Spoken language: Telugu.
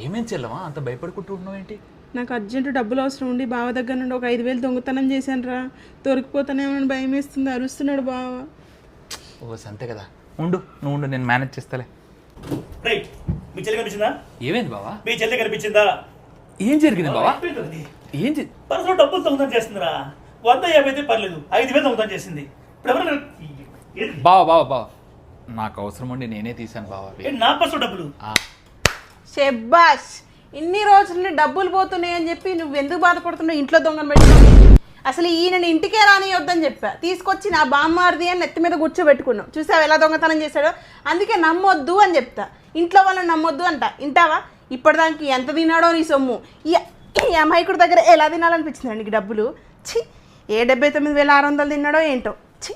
ఏమేం చెల్లవా అంత భయపడుకుంటున్నావు ఏంటి? నాకు అర్జెంటు డబ్బులు అవసరం ఉండి బావ దగ్గర నుండి ఒక 5,000 దొంగతనం చేశాను రా. దొరికిపోతానేమని భయం వేస్తుంది, అరుస్తున్నాడు బావ. ఓ సంతే కదా, నువ్వు ఉండు, నేను మేనేజ్ చేస్తాలే. మీ చెల్లి కనిపించిందా? ఏమైంది బావా? మీ చెల్లి కనిపించిందా? ఏం జరిగింది బావా? ఏం పర్సులో డబ్బులు దొంగతనం చేస్తుందిరా. 150 అయితే పర్లేదు, 5,000 దొంగతనం చేసింది. ఇప్పుడు ఎవరు బావా నాకు అవసరం ఉండి నేనే తీసాను బావా. నా పర్సు డబ్బులు. షెబ్బాష్, ఇన్ని రోజులని డబ్బులు పోతున్నాయి అని చెప్పి నువ్వు ఎందుకు బాధపడుతున్నావు? ఇంట్లో దొంగను పెట్టుకుని అసలు ఈయనని ఇంటికే రానియొద్దని చెప్పా. తీసుకొచ్చి నా బామ్మారిది అని నెత్తి మీద కూర్చోబెట్టుకున్నావు. చూసావు ఎలా దొంగతనం చేశాడో? అందుకే నమ్మొద్దు అని చెప్తా. ఇంట్లో వాళ్ళని నమ్మొద్దు అంట. ఇంటావా? ఇప్పటిదానికి ఎంత తిన్నాడో నీ సొమ్ము. ఈ అమాయకుడి దగ్గర ఎలా తినాలనిపించింది నీకు డబ్బులు? ఛీ, ఏ 79,600 తిన్నాడో ఏంటో. ఛీ.